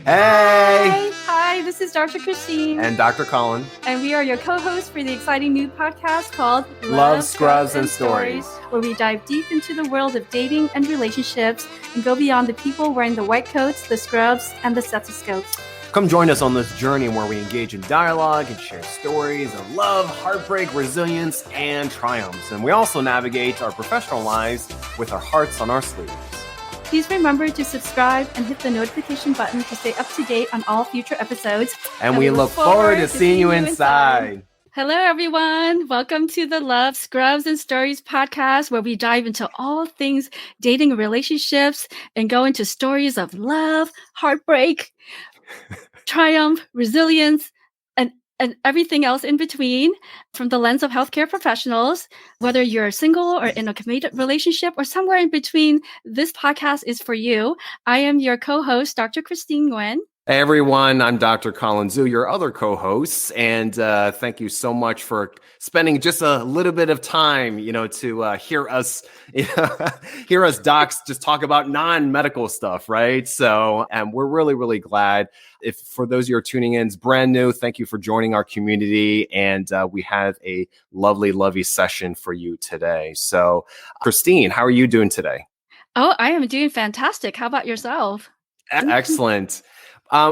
Hey! Hi, this is Dr. Christine. And Dr. Colin. And we are your co-hosts for the exciting new podcast called Love, Scrubs, and Stories, where we dive deep into the world of dating and relationships and go beyond the people wearing the white coats, the scrubs, and the stethoscopes. Come join us on this journey where we engage in dialogue and share stories of love, heartbreak, resilience, and triumphs. And we also navigate our professional lives with our hearts on our sleeves. Please remember to subscribe and hit the notification button to stay up to date on all future episodes. And we look forward to seeing you inside. Hello, everyone. Welcome to the Love, Scrubs, and Stories podcast, where we dive into all things dating and relationships and go into stories of love, heartbreak, triumph, resilience, and everything else in between from the lens of healthcare professionals. Whether you're single or in a committed relationship or somewhere in between, this podcast is for you. I am your co-host, Dr. Christine Nguyen. Hey everyone, I'm Dr. Colin Zhu, your other co-host, and thank you so much for spending just a little bit of time, to hear us docs just talk about non-medical stuff, right? So, and we're really, really glad. If for those of you who are tuning in, it's brand new. Thank you for joining our community, and we have a lovely, lovely session for you today. So, Christine, how are you doing today? Oh, I am doing fantastic. How about yourself? Excellent.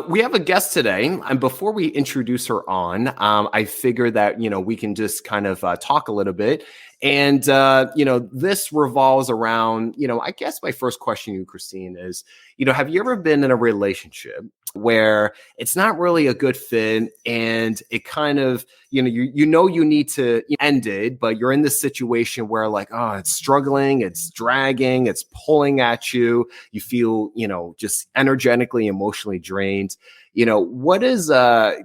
We have a guest today, and before we introduce her on, I figured that, we can just kind of talk a little bit. And, this revolves around, I guess my first question to you, Christine, is, have you ever been in a relationship where it's not really a good fit and it kind of, you need to end it, but you're in this situation where it's struggling, it's dragging, it's pulling at you. You feel, just energetically, emotionally drained. What is, do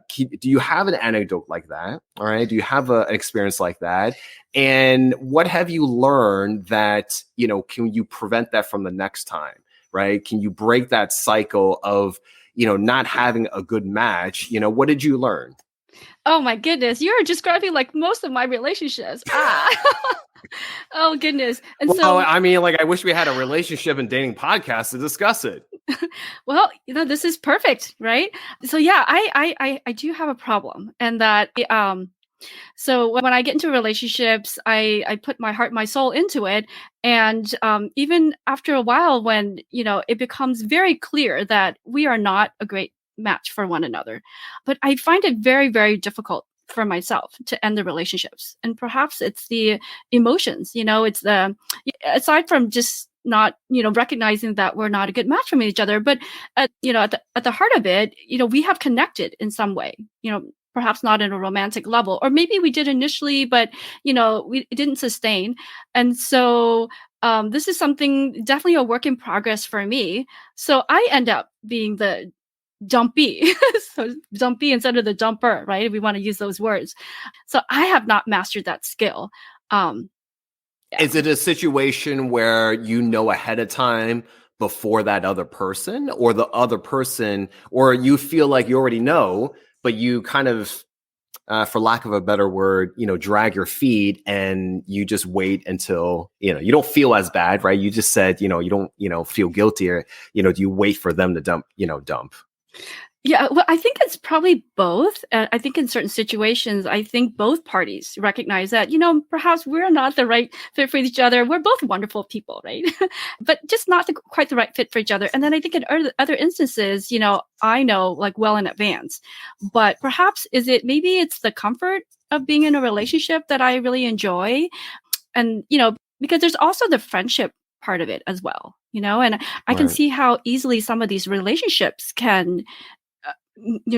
you have an anecdote like that? All right. Do you have an experience like that? And what have you learned that, can you prevent that from the next time? Right. Can you break that cycle of, not having a good match? What did you learn? Oh my goodness. You're describing like most of my relationships. Oh goodness. And I wish we had a relationship and dating podcast to discuss it. Well, this is perfect, right? So yeah, I do have a problem, and that so when I get into relationships, I put my heart, my soul into it, and even after a while, when it becomes very clear that we are not a great match for one another, but I find it very, very difficult for myself to end the relationships. And perhaps it's the emotions, it's the, aside from just not, recognizing that we're not a good match for each other, but at the heart of it, we have connected in some way, perhaps not in a romantic level, or maybe we did initially, but, it didn't sustain. And so this is something, definitely a work in progress for me. So I end up being the dumpy, so dumpy instead of the dumper, right? If we want to use those words. So I have not mastered that skill. Yeah. Is it a situation where ahead of time before that other person, or the other person, or you feel like you already know, but you kind of, for lack of a better word, drag your feet and you just wait until, you don't feel as bad, right? You just said, you don't, feel guilty, or, do you wait for them to dump? Yeah, well, I think it's probably both. I think in certain situations, I think both parties recognize that, perhaps we're not the right fit for each other. We're both wonderful people, right? But just not quite the right fit for each other. And then I think in other instances, I know well in advance. But perhaps maybe it's the comfort of being in a relationship that I really enjoy. And, because there's also the friendship part of it as well, and I can see how easily some of these relationships can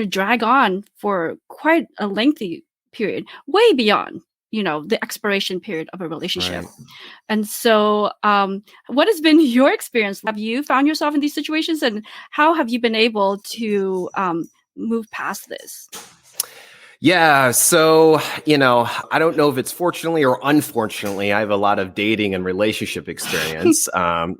drag on for quite a lengthy period, way beyond, the expiration period of a relationship. Right. And so what has been your experience? Have you found yourself in these situations, and how have you been able to move past this? Yeah. So, I don't know if it's fortunately or unfortunately, I have a lot of dating and relationship experience. I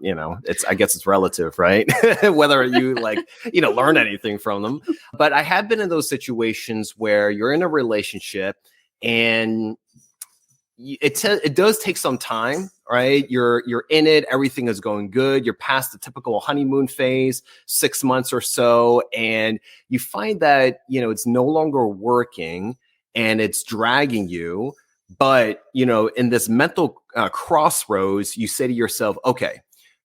guess it's relative, right? Whether you learn anything from them. But I have been in those situations where you're in a relationship and it does take some time, right? You're in it. Everything is going good. You're past the typical honeymoon phase, 6 months or so. And you find that, it's no longer working and it's dragging you. But, in this mental crossroads, you say to yourself, okay,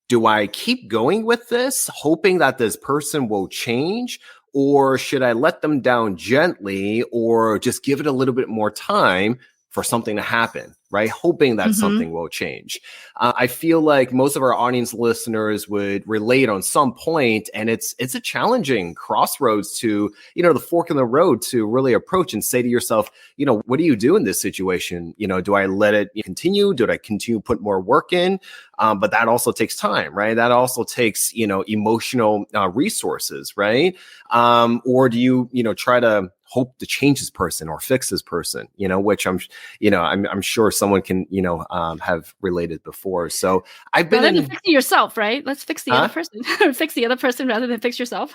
do I keep going with this, hoping that this person will change? Or should I let them down gently or just give it a little bit more time for something to happen, right? Hoping that something will change. I feel like most of our audience listeners would relate on some point, and it's a challenging crossroads to, the fork in the road to really approach and say to yourself, what do you do in this situation? Do I let it continue? Do I continue to put more work in? But that also takes time, right? That also takes, emotional resources, right? Or do you, try to hope to change this person or fix this person, which I'm sure someone can, have related before. So I've been rather than fixing yourself, right? Let's fix the other person, fix the other person rather than fix yourself.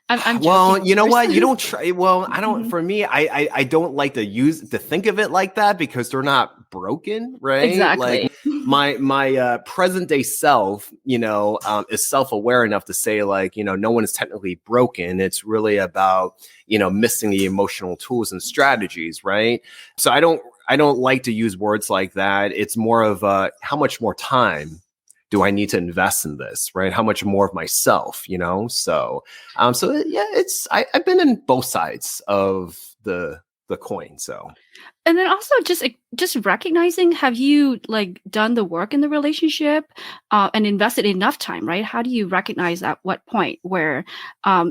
I'm well, you know what? You don't try. Well, I don't, for me, I don't like to think of it like that because they're not broken, right? Exactly. Like my present day self, is self-aware enough to say like, no one is technically broken. It's really about, missing the emotional tools and strategies, right? So I don't like to use words like that. It's more of how much more time do I need to invest in this, right? How much more of myself, So, yeah, I've been in both sides of the coin. So, and then also just recognizing, have you done the work in the relationship and invested enough time, right? How do you recognize at what point where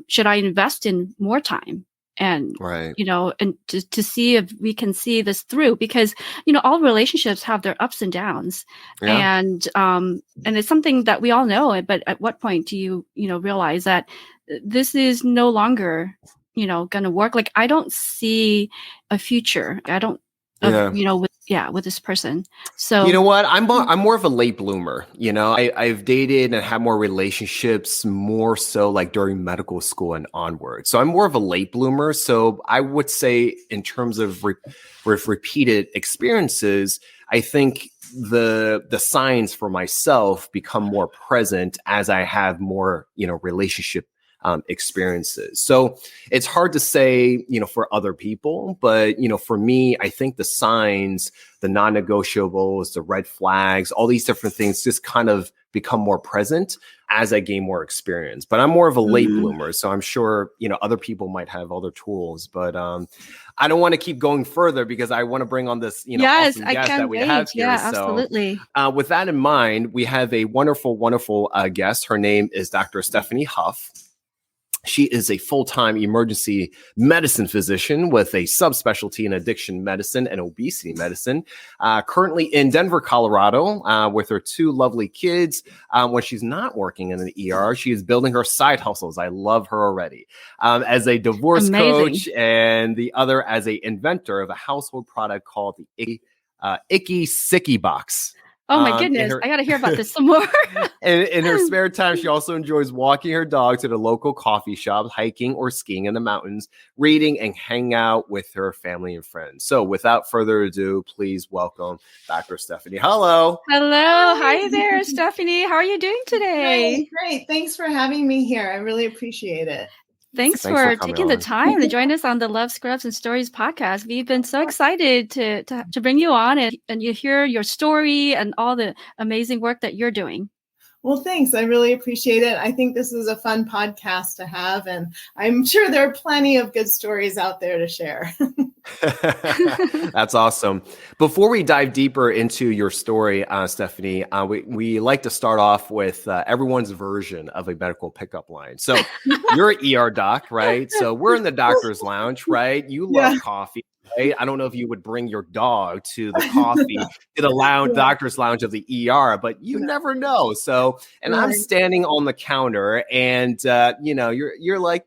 should I invest in more time? And, right. And to see if we can see this through, because, all relationships have their ups and downs. Yeah. And it's something that we all know. But at what point do you, realize that this is no longer, going to work? Like, I don't see a future. I don't, with this person. So you know what? I'm more of a late bloomer. I've dated and had more relationships more so like during medical school and onward. So I'm more of a late bloomer. So I would say in terms of repeated experiences, I think the signs for myself become more present as I have more, relationship experiences. So it's hard to say, for other people, but, for me, I think the signs, the non-negotiables, the red flags, all these different things just kind of become more present as I gain more experience. But I'm more of a late bloomer. So I'm sure, other people might have other tools, but I don't want to keep going further because I want to bring on this, yes, awesome guest that we have here. Yeah, absolutely. So with that in mind, we have a wonderful, wonderful guest. Her name is Dr. Stefanie Huff. She is a full-time emergency medicine physician with a subspecialty in addiction medicine and obesity medicine. Currently in Denver, Colorado, with her two lovely kids. When she's not working in an ER, she is building her side hustles. I love her already. As a divorce coach, and the other as a inventor of a household product called the Icky Sicky Box. Oh my goodness, I got to hear about this some more. In her spare time, she also enjoys walking her dog to the local coffee shop, hiking or skiing in the mountains, reading and hanging out with her family and friends. So without further ado, please welcome Dr. Stefanie. Hello. Hello. Hi there, Stefanie. How are you doing today? Great. Thanks for having me here. I really appreciate it. Thanks for taking the time to join us on the Love, Scrubs, and Stories podcast. We've been so excited to bring you on and you hear your story and all the amazing work that you're doing. Well, thanks. I really appreciate it. I think this is a fun podcast to have, and I'm sure there are plenty of good stories out there to share. That's awesome. Before we dive deeper into your story, Stefanie, we like to start off with everyone's version of a medical pickup line. So you're an ER doc, right? So we're in the doctor's lounge, right? You love coffee. Right? I don't know if you would bring your dog to the coffee, to the lounge, doctor's lounge of the ER, but you never know. So, and I'm standing on the counter and, you're like,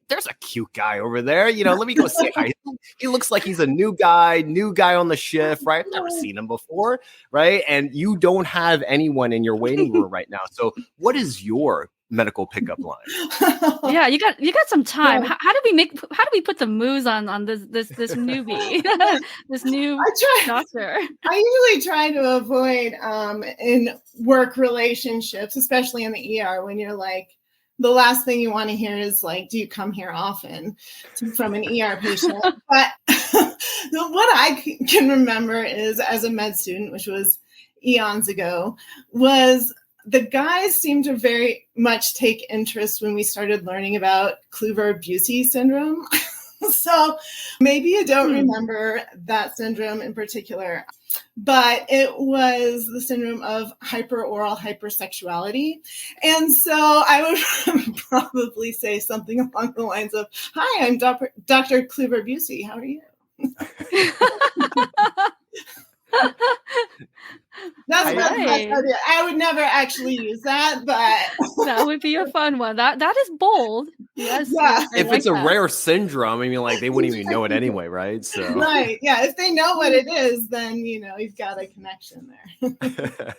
there's a cute guy over there. Let me go say hi. He looks like he's a new guy on the shift, right? I've never seen him before, right? And you don't have anyone in your waiting room right now. So what is your medical pickup line? Yeah, you got some time. How do we put the moves on this newbie, this new doctor? I usually try to avoid in work relationships, especially in the ER, when you're like, the last thing you want to hear is like, do you come here often from an ER patient? But what I can remember is, as a med student, which was eons ago, was the guys seemed to very much take interest when we started learning about Kluver-Bucy syndrome. So maybe you don't remember that syndrome in particular, but it was the syndrome of hyperoral hypersexuality. And so I would probably say something along the lines of, "Hi, I'm Dr. Kluver-Bucy. How are you?" That's not the best idea. I would never actually use that, but that would be a fun one. That is bold. Yes. Yeah. If it's a rare syndrome, I mean, like they wouldn't even know it anyway, right? So right. Yeah. If they know what it is, then you've got a connection there.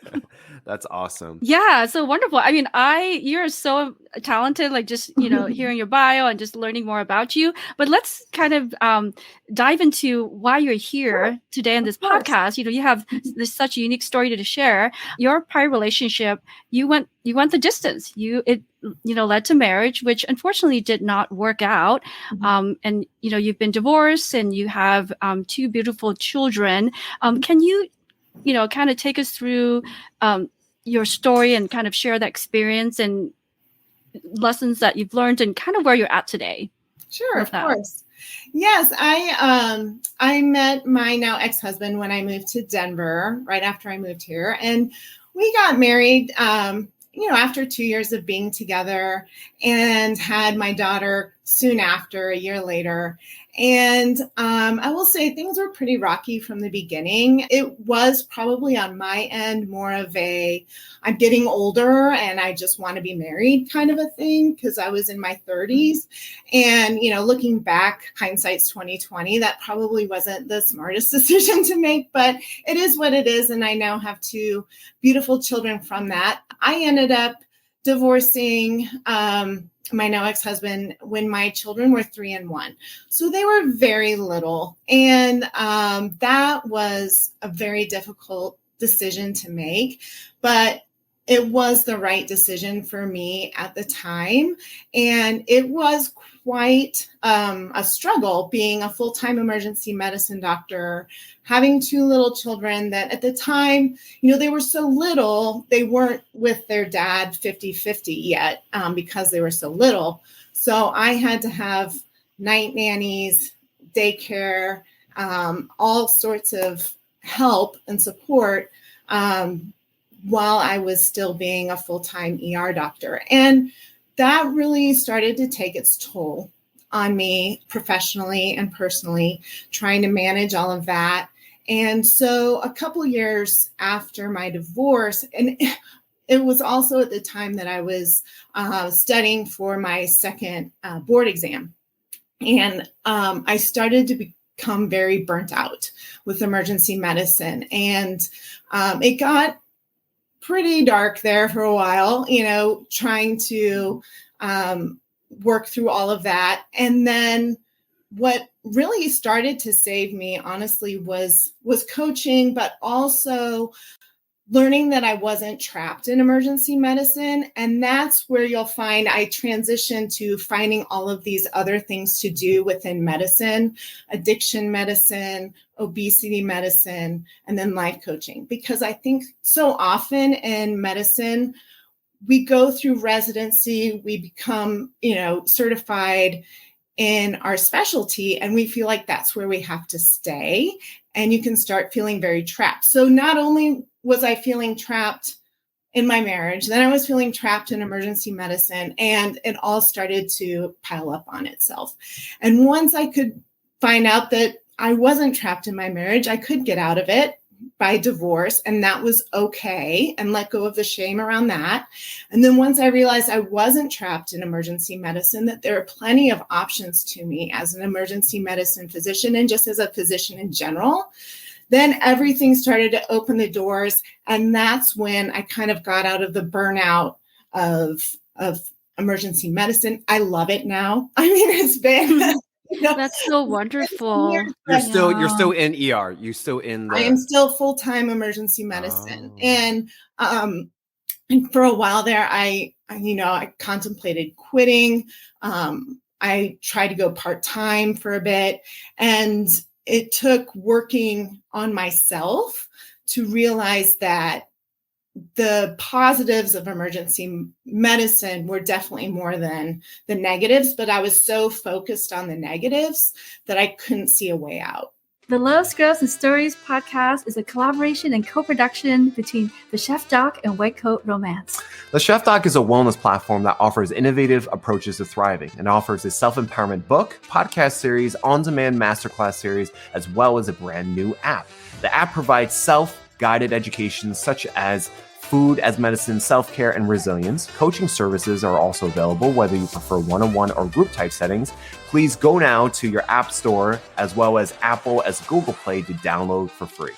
That's awesome. Yeah, so wonderful. I mean, you're so talented, like just, hearing your bio and just learning more about you. But let's kind of dive into why you're here today on this podcast. You have this such a unique story to share. Your prior relationship, you went the distance. It led to marriage, which unfortunately did not work out. And you've been divorced and you have 2 beautiful children. Can you kind of take us through your story and kind of share that experience and lessons that you've learned and kind of where you're at today? Sure, of course. Yes, I met my now ex-husband when I moved to Denver, right after I moved here. And we got married, after 2 years of being together, and had my daughter soon after, a year later. And I will say things were pretty rocky from the beginning. It was probably on my end more of I'm getting older and I just want to be married kind of a thing, because I was in my 30s. And, looking back, hindsight's 2020, that probably wasn't the smartest decision to make, but it is what it is. And I now have 2 beautiful children from that. I ended up divorcing my now ex-husband when my children were 3 and 1. So they were very little. And that was a very difficult decision to make, but it was the right decision for me at the time. And it was quite a struggle being a full-time emergency medicine doctor, having 2 little children that at the time, they were so little, they weren't with their dad 50-50 yet because they were so little. So I had to have night nannies, daycare, all sorts of help and support while I was still being a full-time ER doctor. And that really started to take its toll on me professionally and personally, trying to manage all of that. And so a couple years after my divorce, and it was also at the time that I was studying for my second board exam. And I started to become very burnt out with emergency medicine. And it got pretty dark there for a while, trying to work through all of that. And then what really started to save me, honestly, was coaching, but also learning that I wasn't trapped in emergency medicine. And that's where you'll find I transitioned to finding all of these other things to do within medicine, addiction medicine, obesity medicine, and then life coaching. Because I think so often in medicine, we go through residency, we become, certified in our specialty, and we feel like that's where we have to stay. And you can start feeling very trapped. So not only was I feeling trapped in my marriage, then I was feeling trapped in emergency medicine, and it all started to pile up on itself. And once I could find out that I wasn't trapped in my marriage, I could get out of it, by divorce, and that was okay, and let go of the shame around that. And then once I realized I wasn't trapped in emergency medicine, that there are plenty of options to me as an emergency medicine physician and just as a physician in general, then everything started to open the doors. And that's when I kind of got out of the burnout of emergency medicine. I love it now. I mean, it's been that's so wonderful. You're still in ER. You're still in I am still full-time emergency medicine. And for a while there, I contemplated quitting. I tried to go part-time for a bit, and it took working on myself to realize that the positives of emergency medicine were definitely more than the negatives, but I was so focused on the negatives that I couldn't see a way out. The Love, Scrubs, and Stories podcast is a collaboration and co-production between the Chef Doc and White Coat Romance. The Chef Doc is a wellness platform that offers innovative approaches to thriving and offers a self-empowerment book, podcast series, on-demand masterclass series, as well as a brand new app. The app provides self-guided education such as food as medicine, self-care, and resilience. Coaching services are also available, whether you prefer one-on-one or group type settings. Please go now to your app store as well as Apple as Google Play to download for free.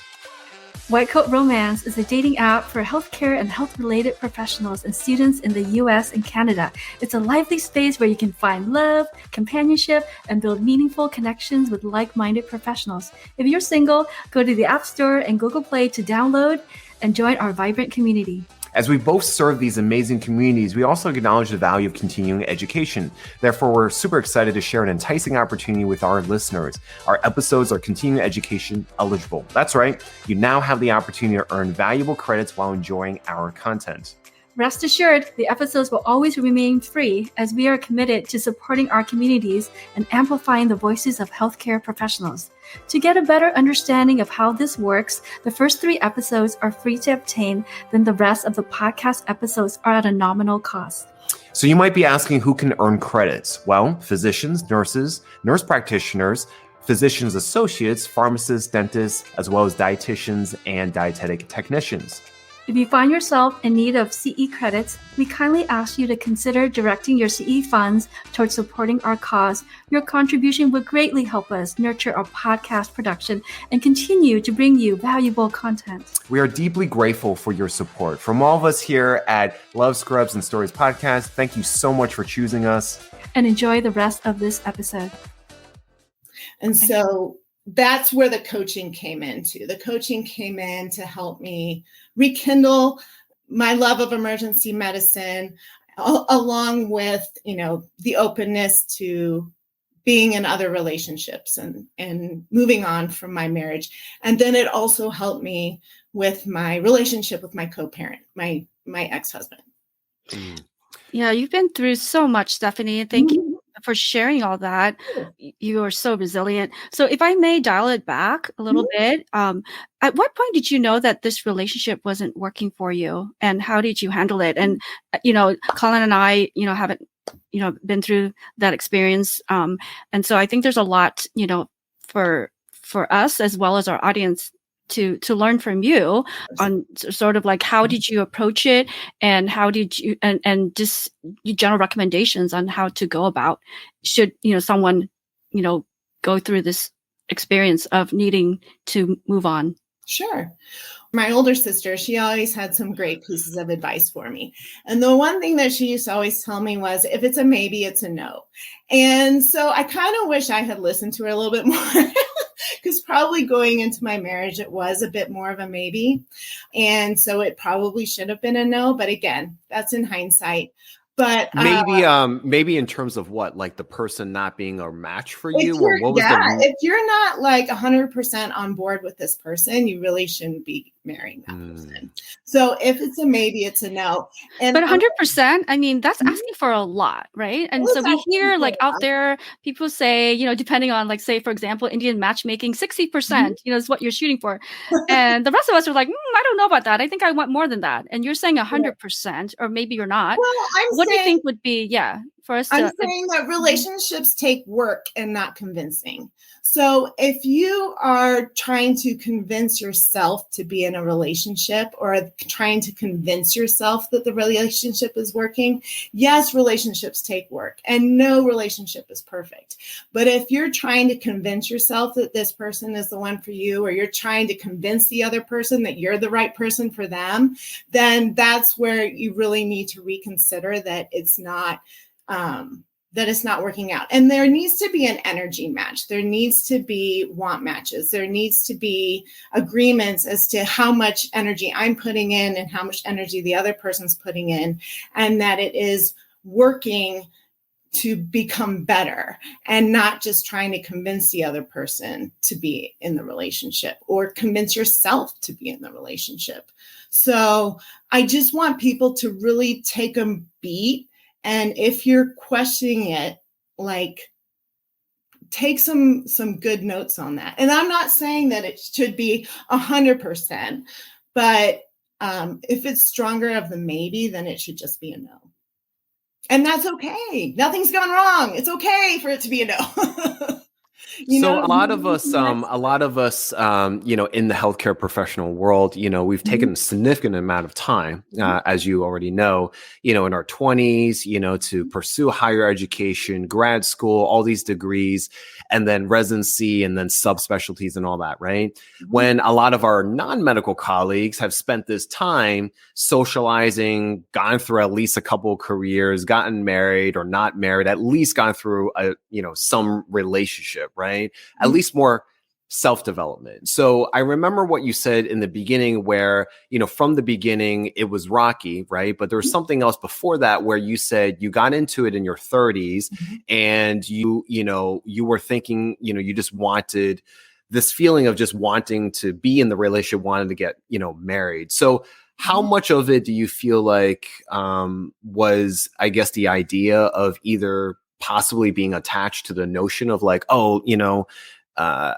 White Coat Romance is a dating app for healthcare and health-related professionals and students in the US and Canada. It's a lively space where you can find love, companionship, and build meaningful connections with like-minded professionals. If you're single, go to the App Store and Google Play to download and join our vibrant community. As we both serve these amazing communities, we also acknowledge the value of continuing education. Therefore, we're super excited to share an enticing opportunity with our listeners. Our episodes are continuing education eligible. That's right. You now have the opportunity to earn valuable credits while enjoying our content. Rest assured, the episodes will always remain free as we are committed to supporting our communities and amplifying the voices of healthcare professionals. To get a better understanding of how this works, the first 3 episodes are free to obtain, then the rest of the podcast episodes are at a nominal cost. So you might be asking who can earn credits? Well, physicians, nurses, nurse practitioners, physicians associates, pharmacists, dentists, as well as dietitians and dietetic technicians. If you find yourself in need of CE credits, we kindly ask you to consider directing your CE funds towards supporting our cause. Your contribution would greatly help us nurture our podcast production and continue to bring you valuable content. We are deeply grateful for your support. From all of us here at Love, Scrubs, and Stories podcast, thank you so much for choosing us. And enjoy the rest of this episode. And so that's where the coaching came into. The coaching came in to help me rekindle my love of emergency medicine, along with, the openness to being in other relationships and moving on from my marriage. And then it also helped me with my relationship with my co-parent, my ex-husband. Yeah, you've been through so much, Stefanie. Thank you for sharing all that. You are so resilient. So if I may dial it back a little bit, at what point did you know that this relationship wasn't working for you, and how did you handle it? And, Colin and I, haven't, been through that experience. And so I think there's a lot, for us as well as our audience to learn from you on sort of like, how did you approach it, and how did you, and just general recommendations on how to go about, should, someone, go through this experience of needing to move on? Sure. My older sister, she always had some great pieces of advice for me. And the one thing that she used to always tell me was, if it's a maybe, it's a no. And so I kind of wish I had listened to her a little bit more, because probably going into my marriage, it was a bit more of a maybe. And so it probably should have been a no. But again, that's in hindsight. But maybe in terms of what, like the person not being a match for you, or what was if you're not like 100% on board with this person, you really shouldn't be marrying that person. So if it's a maybe, it's a no. And But 100%, I mean, that's asking for a lot, right? And so we hear like out there, people say, depending on like, say, for example, Indian matchmaking, 60%, is what you're shooting for. And the rest of us are like, I don't know about that. I think I want more than that. And you're saying 100%, or maybe you're not. Well, what do you think would be, for us I'm saying that relationships take work and not convincing. So if you are trying to convince yourself to be in a relationship or trying to convince yourself that the relationship is working, yes, relationships take work and no relationship is perfect. But if you're trying to convince yourself that this person is the one for you, or you're trying to convince the other person that you're the right person for them, then that's where you really need to reconsider that it's not working out. And there needs to be an energy match. There needs to be want matches. There needs to be agreements as to how much energy I'm putting in and how much energy the other person's putting in, and that it is working to become better and not just trying to convince the other person to be in the relationship or convince yourself to be in the relationship. So I just want people to really take a beat. And if you're questioning it, like, take some good notes on that. And I'm not saying that it should be 100%, but if it's stronger of the maybe, then it should just be a no. And that's okay. Nothing's gone wrong. It's okay for it to be a no. So a lot of us, in the healthcare professional world, we've taken a significant amount of time, as you already know, in our 20s, to pursue higher education, grad school, all these degrees, and then residency, and then subspecialties and all that, right? When a lot of our non-medical colleagues have spent this time socializing, gone through at least a couple of careers, gotten married or not married, at least gone through some relationship, right? At least more self-development. So I remember what you said in the beginning where, from the beginning, it was rocky, right? But there was something else before that where you said you got into it in your 30s and you were thinking, you just wanted this feeling of just wanting to be in the relationship, wanting to get, married. So how much of it do you feel like was, I guess, the idea of either possibly being attached to the notion of like,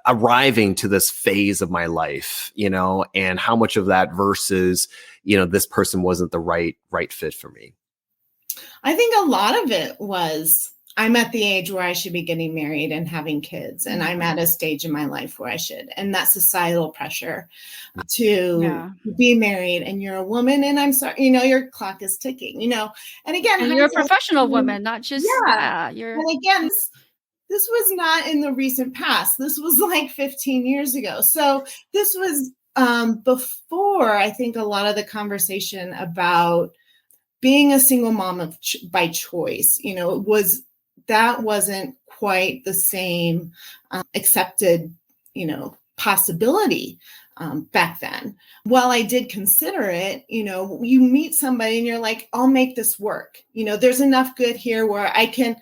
arriving to this phase of my life, and how much of that versus, this person wasn't the right fit for me? I think a lot of it was, I'm at the age where I should be getting married and having kids, and I'm at a stage in my life where I should, and that societal pressure to be married, and you're a woman, and I'm sorry, your clock is ticking, and again, and you're a professional woman, not just you're. And again, this was not in the recent past. This was like 15 years ago. So this was before, I think, a lot of the conversation about being a single mom by choice, that wasn't quite the same accepted, possibility back then. While I did consider it, you meet somebody and you're like, I'll make this work. There's enough good here where I can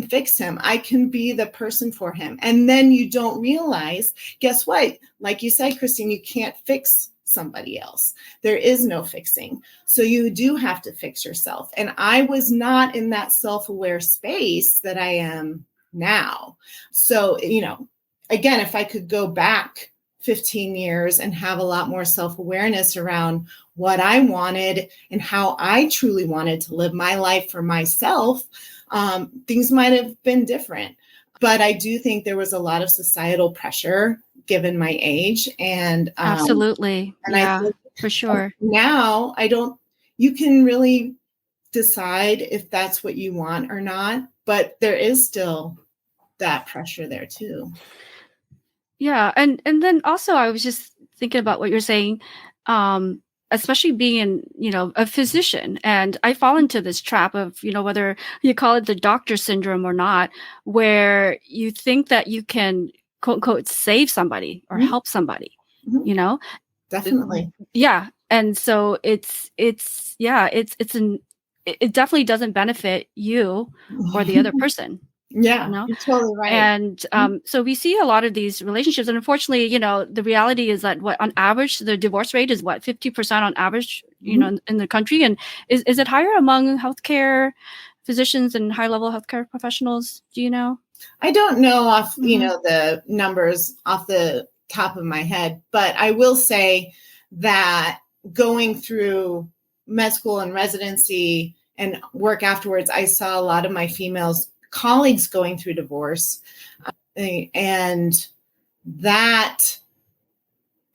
fix him. I can be the person for him. And then you don't realize, guess what? Like you said, Christine, you can't fix somebody else. There is no fixing. So you do have to fix yourself. And I was not in that self-aware space that I am now. So, again, if I could go back 15 years and have a lot more self-awareness around what I wanted and how I truly wanted to live my life for myself, things might have been different. But I do think there was a lot of societal pressure given my age. And absolutely. And yeah, I think for sure. Now you can really decide if that's what you want or not, but there is still that pressure there too. Yeah. And then also I was just thinking about what you're saying, especially being a physician. And I fall into this trap of, whether you call it the doctor syndrome or not, where you think that you can quote unquote save somebody or help somebody, Definitely. Yeah. And so it definitely doesn't benefit you or the other person. Yeah, You know? you're totally right. And so we see a lot of these relationships, and unfortunately, the reality is that on average, the divorce rate is 50% on average, in the country. And is it higher among healthcare physicians and high level healthcare professionals? Do you know? I don't know off, the numbers off the top of my head, but I will say that going through med school and residency and work afterwards, I saw a lot of my females colleagues going through divorce, and that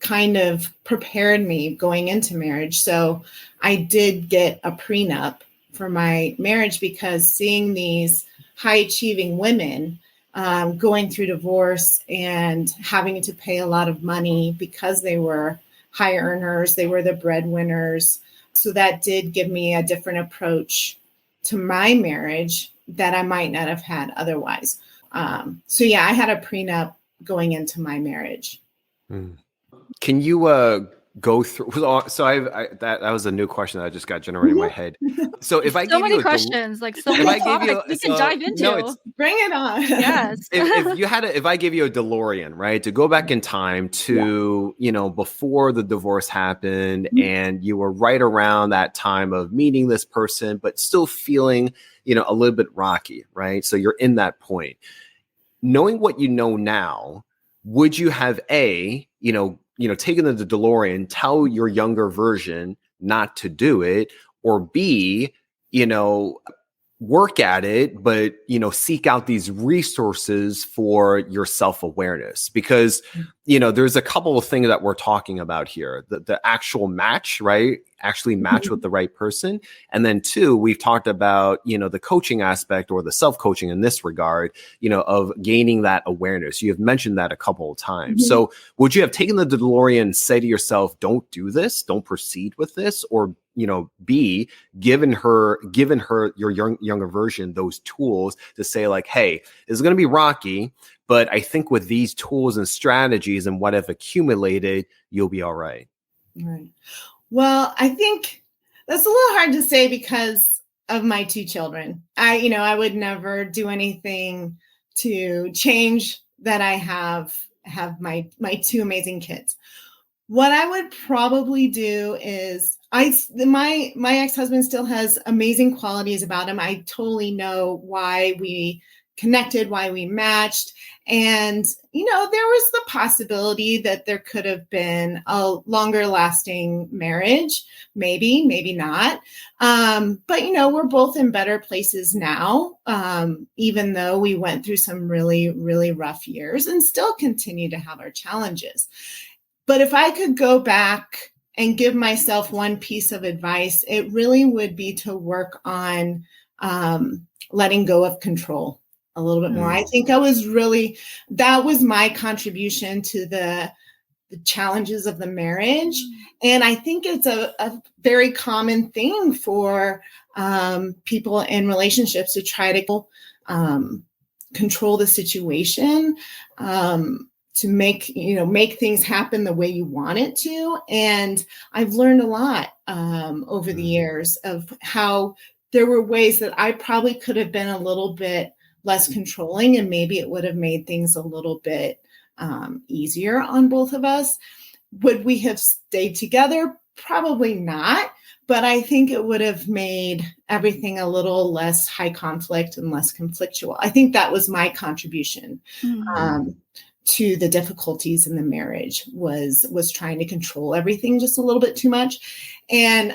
kind of prepared me going into marriage. So I did get a prenup for my marriage, because seeing these high achieving women going through divorce and having to pay a lot of money because they were high earners, they were the breadwinners. So that did give me a different approach to my marriage that I might not have had otherwise. So yeah, I had a prenup going into my marriage. Can you go through? So that was a new question that I just got generated in my head. So if I so gave many you questions, like so many topics we can dive into. Bring it on. Yes. if I gave you a DeLorean, right, to go back in time to before the divorce happened, and you were right around that time of meeting this person, but still feeling a little bit rocky, right? So you're in that point. Knowing what you know now, would you have taken the DeLorean, tell your younger version not to do it, or B, work at it, but seek out these resources for your self-awareness? Because there's a couple of things that we're talking about here. The actual match, right? Actually match with the right person. And then 2, we've talked about the coaching aspect, or the self-coaching in this regard, of gaining that awareness. You have mentioned that a couple of times. So would you have taken the DeLorean and say to yourself, don't do this, don't proceed with this? Or B, given her your younger version those tools to say, like, hey, it's going to be rocky, but I think with these tools and strategies and what have accumulated, you'll be all right. Right. Well, I think that's a little hard to say because of my 2 children. I would never do anything to change that. I have my 2 amazing kids. What I would probably do is my ex-husband still has amazing qualities about him. I totally know why we connected, why we matched. And, there was the possibility that there could have been a longer lasting marriage, maybe not. But, we're both in better places now, even though we went through some really, really rough years and still continue to have our challenges. But if I could go back and give myself one piece of advice, it really would be to work on letting go of control a little bit more. I think that was my contribution to the challenges of the marriage. And I think it's a very common thing for people in relationships to try to control the situation, to make things happen the way you want it to. And I've learned a lot over the years of how there were ways that I probably could have been a little bit less controlling, and maybe it would have made things a little bit easier on both of us. Would we have stayed together? Probably not. But I think it would have made everything a little less high conflict and less conflictual. I think that was my contribution to the difficulties in the marriage, was trying to control everything just a little bit too much. And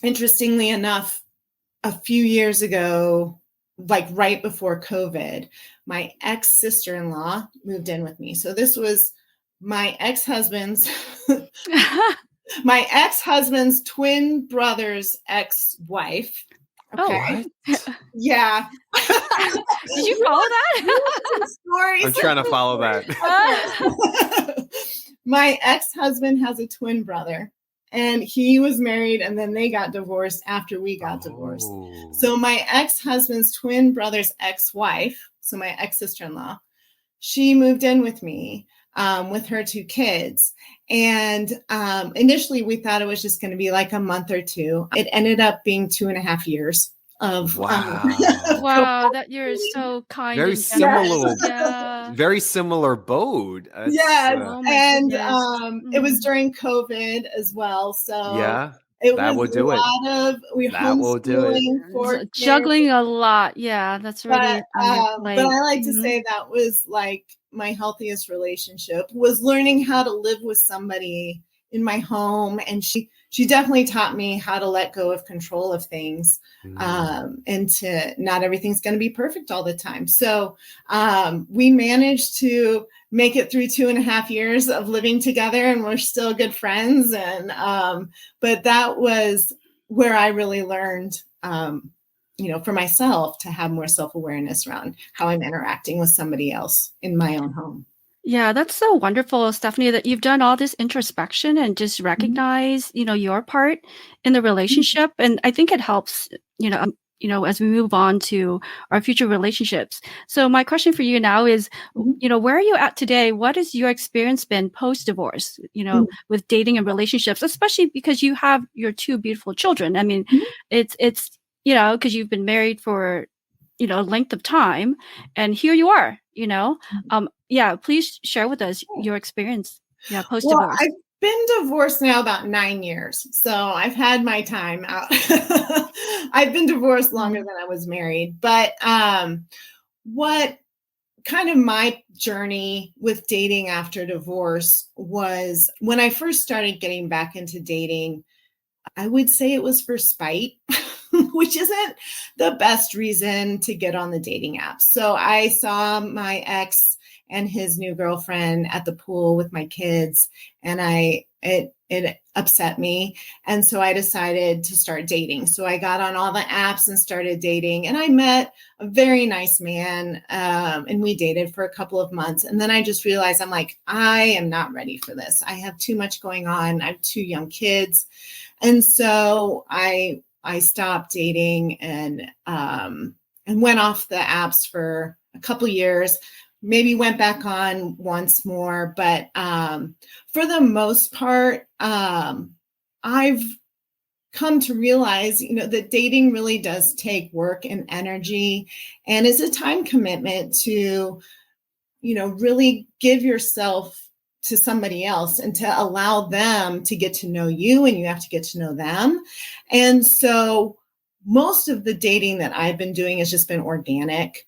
interestingly enough, a few years ago, like right before COVID, my ex-sister-in-law moved in with me. So this was my ex-husband's twin brother's ex-wife. Okay. Oh, yeah. Did you follow that? I'm trying to follow that. My ex-husband has a twin brother, and he was married, and then they got divorced after we got divorced. So my ex-husband's twin brother's ex-wife, so my ex-sister-in-law, she moved in with me with her 2 kids. And initially we thought it was just going to be like a month or 2. It ended up being 2.5 years. of Wow, that you're so kind Very and generous. similar, Yeah. very similar boat. Yes, Oh my and goodness. it was during COVID as well, so yeah, it that was will do it. a lot of That will do it. homeschooling for So kids. juggling a lot. Yeah, that's But really on your plate. I like to say that was like my healthiest relationship, was learning how to live with somebody in my home, and she definitely taught me how to let go of control of things, and to not everything's going to be perfect all the time. So we managed to make it through 2.5 years of living together, and we're still good friends. And but that was where I really learned, for myself, to have more self-awareness around how I'm interacting with somebody else in my own home. Yeah, that's so wonderful, Stephanie, that you've done all this introspection and just recognize, your part in the relationship. And I think it helps, as we move on to our future relationships. So my question for you now is, where are you at today? What has your experience been post-divorce, with dating and relationships, especially because you have your 2 beautiful children? I mean, it's because you've been married for a length of time, and here you are, please share with us your experience post-divorce. Well, I've been divorced now about 9 years, so I've had my time out. I've been divorced longer than I was married, but what kind of my journey with dating after divorce was, when I first started getting back into dating, I would say it was for spite, which isn't the best reason to get on the dating apps. So I saw my ex and his new girlfriend at the pool with my kids, and it upset me. And so I decided to start dating. So I got on all the apps and started dating, and I met a very nice man, and we dated for a couple of months. And then I just realized, I'm like, I am not ready for this. I have too much going on. I have 2 young kids. And so I stopped dating and went off the apps for a couple years, maybe went back on once more. But for the most part, I've come to realize, that dating really does take work and energy, and is a time commitment to, really give yourself to somebody else and to allow them to get to know you, and you have to get to know them. And so most of the dating that I've been doing has just been organic,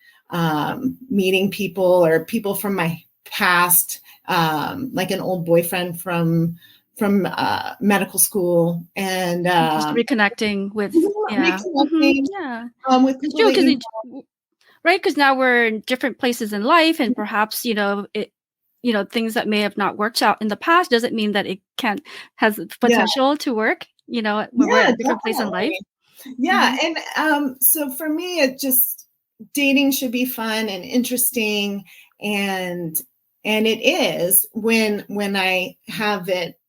meeting people or people from my past, like an old boyfriend from medical school, and just reconnecting with with people right, because now we're in different places in life, and perhaps things that may have not worked out in the past doesn't mean that it has potential to work, when we're at a different place in life. Yeah. And so for me, dating should be fun and interesting, and it is when I have it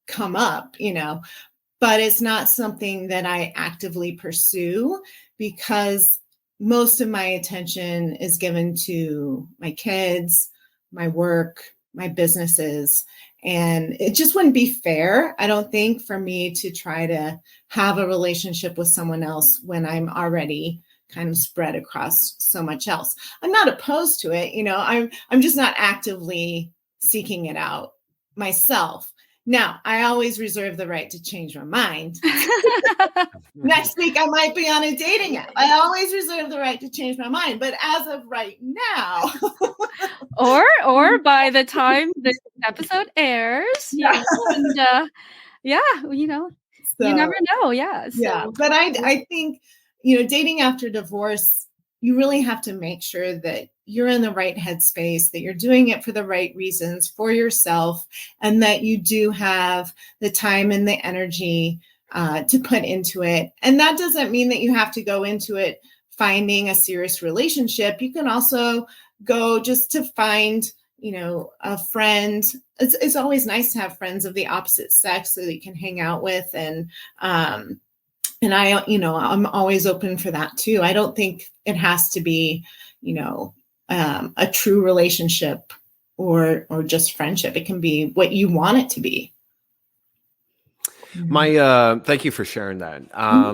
come up, but it's not something that I actively pursue, because most of my attention is given to my kids, my work, my businesses. And it just wouldn't be fair, I don't think, for me to try to have a relationship with someone else when I'm already kind of spread across so much else. I'm not opposed to it. I'm just not actively seeking it out myself. Now, I always reserve the right to change my mind. Next week, I might be on a dating app. I always reserve the right to change my mind. But as of right now, or by the time this episode airs, you never know. Yeah. So. Yeah. But I think, dating after divorce, you really have to make sure that you're in the right headspace, that you're doing it for the right reasons for yourself, and that you do have the time and the energy to put into it. And that doesn't mean that you have to go into it finding a serious relationship. You can also go just to find, a friend. It's always nice to have friends of the opposite sex that you can hang out with. And I'm always open for that too. I don't think it has to be, a true relationship or just friendship. It can be what you want it to be. Thank you for sharing that.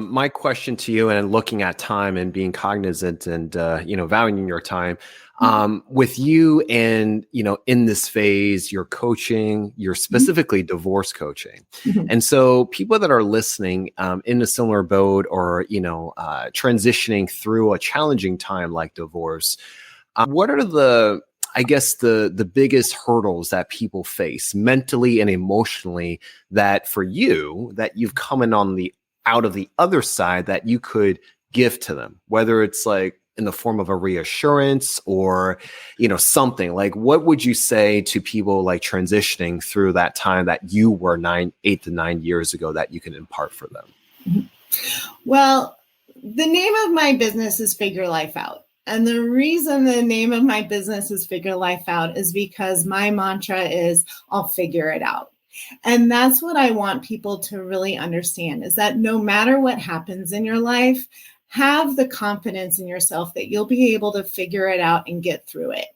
My question to you, and looking at time and being cognizant and, valuing your time, with you and, in this phase, you're coaching, you're specifically divorce coaching. And so people that are listening, in a similar boat or, transitioning through a challenging time like divorce, what are the biggest hurdles that people face mentally and emotionally that for you, that you've come in out of the other side that you could give to them, whether it's like in the form of a reassurance or, something like, what would you say to people like transitioning through that time that you were 8 to 9 years ago that you can impart for them? Well, the name of my business is Figure Life Out. And the reason the name of my business is Figure Life Out is because my mantra is, I'll figure it out. And that's what I want people to really understand, is that no matter what happens in your life, have the confidence in yourself that you'll be able to figure it out and get through it.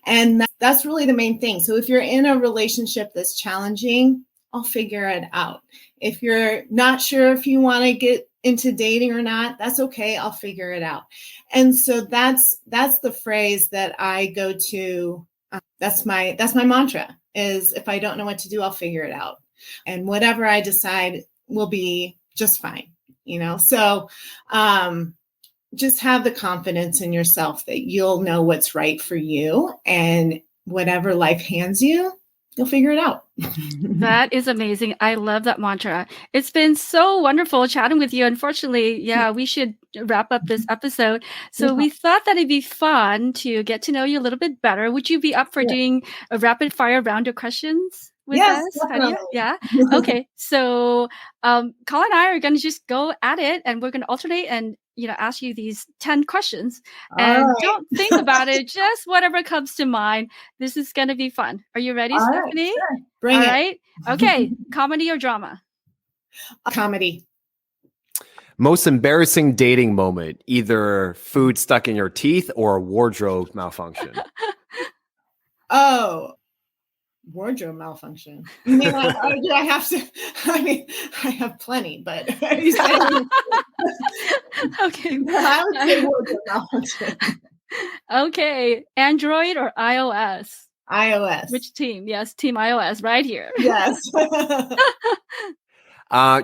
And that's really the main thing. So if you're in a relationship that's challenging, I'll figure it out. If you're not sure if you want to get into dating or not, that's okay. I'll figure it out. And so that's the phrase that I go to. That's my mantra, is if I don't know what to do, I'll figure it out. And whatever I decide will be just fine, So just have the confidence in yourself that you'll know what's right for you, and whatever life hands you, you'll figure it out. That is amazing. I love that mantra. It's been so wonderful chatting with you. Unfortunately, we should wrap up this episode. So we thought that it'd be fun to get to know you a little bit better. Would you be up for doing a rapid fire round of questions with us? Definitely. Yeah. Okay. So Colin and I are going to just go at it, and we're going to alternate and ask you these 10 questions. And don't think about it, just whatever comes to mind. This is going to be fun. Are you ready, Stefanie? Sure. Bring it. All right. Okay. Comedy or drama? Comedy. Most embarrassing dating moment, either food stuck in your teeth or a wardrobe malfunction. Wardrobe malfunction. You mean, do I have to? I have plenty, but are you saying? Okay. I would say wardrobe malfunction. Okay. Android or iOS? iOS. Which team? Yes, team iOS right here. Yes.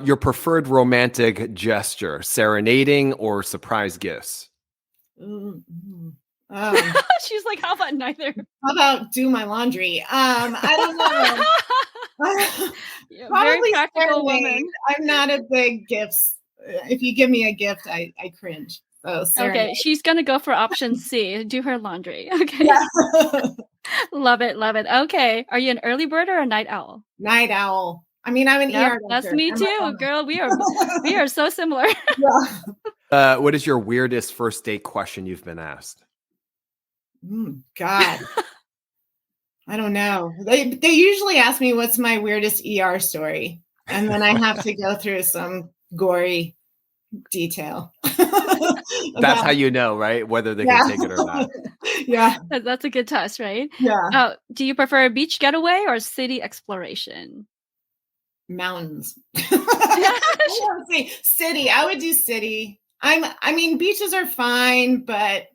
Your preferred romantic gesture, serenading or surprise gifts? She's like, how about neither? How about do my laundry? I don't know. Very practical woman. I'm not a big gifts. If you give me a gift, I cringe. So okay, she's gonna go for option C. Do her laundry. Okay. Yeah. Love it. Okay. Are you an early bird or a night owl? Night owl. I'm an ER doctor. That's me too, girl. We are so similar. Yeah. What is your weirdest first date question you've been asked? God. I don't know. They usually ask me what's my weirdest ER story, and then I have to go through some gory detail. That's how you know, right? Whether they can take it or not. Yeah. That's a good test, right? Yeah. Do you prefer a beach getaway or city exploration? Mountains. City. I would do city. Beaches are fine, but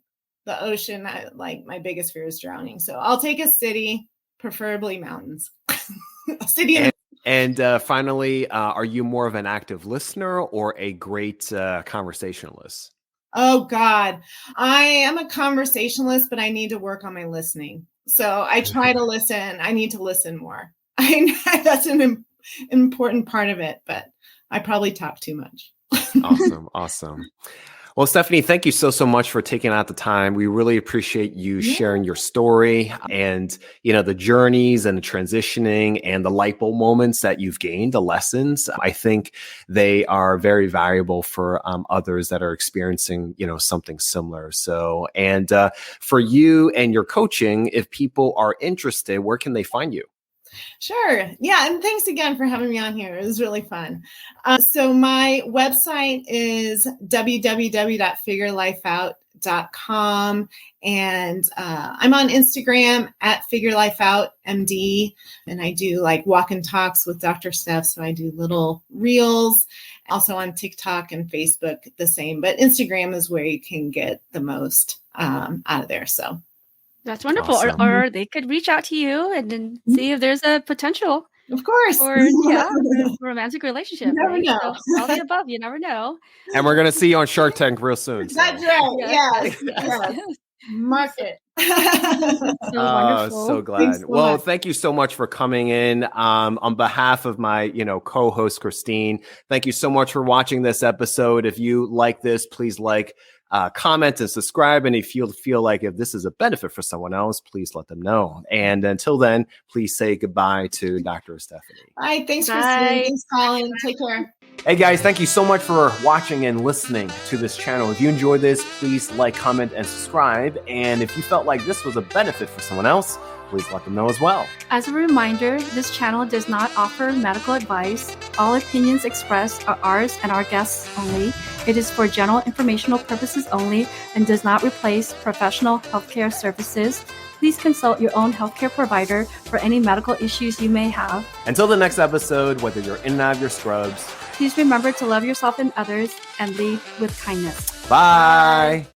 the ocean, my biggest fear is drowning. So I'll take a city, preferably mountains. A city. And finally, are you more of an active listener or a great conversationalist? Oh, God. I am a conversationalist, but I need to work on my listening. So I try to listen. I need to listen more. That's an important part of it, but I probably talk too much. Awesome. Well, Stefanie, thank you so much for taking out the time. We really appreciate you sharing your story and, the journeys and the transitioning and the light bulb moments that you've gained, the lessons. I think they are very valuable for others that are experiencing, something similar. So, and for you and your coaching, if people are interested, where can they find you? Sure. Yeah. And thanks again for having me on here. It was really fun. So my website is www.figurelifeout.com. And I'm on Instagram at figurelifeoutmd. And I do like walk and talks with Dr. Steff. So I do little reels. Also on TikTok and Facebook, the same. But Instagram is where you can get the most out of there. So. That's wonderful. Awesome. Or they could reach out to you and then see if there's a potential Of course. for a romantic relationship. You never know. So all the above, you never know. And we're going to see you on Shark Tank real soon. So. That's right. Yes. Yes. Mark it. So wonderful. So glad. Thanks so Well, much. thank you so much for coming in. On behalf of my, co-host Christine, thank you so much for watching this episode. If you like this, please comment and subscribe. And if you feel like if this is a benefit for someone else, please let them know. And until then, please say goodbye to Dr. Stefanie. Bye. Thanks, Bye. Christine. Thanks, Colin. Take care. Hey guys, thank you so much for watching and listening to this channel. If you enjoyed this, please like, comment, and subscribe. And if you felt like this was a benefit for someone else, please let them know as well. As a reminder, this channel does not offer medical advice. All opinions expressed are ours and our guests only. It is for general informational purposes only and does not replace professional healthcare services. Please consult your own healthcare provider for any medical issues you may have. Until the next episode, whether you're in and out of your scrubs, Please remember to love yourself and others and lead with kindness. bye.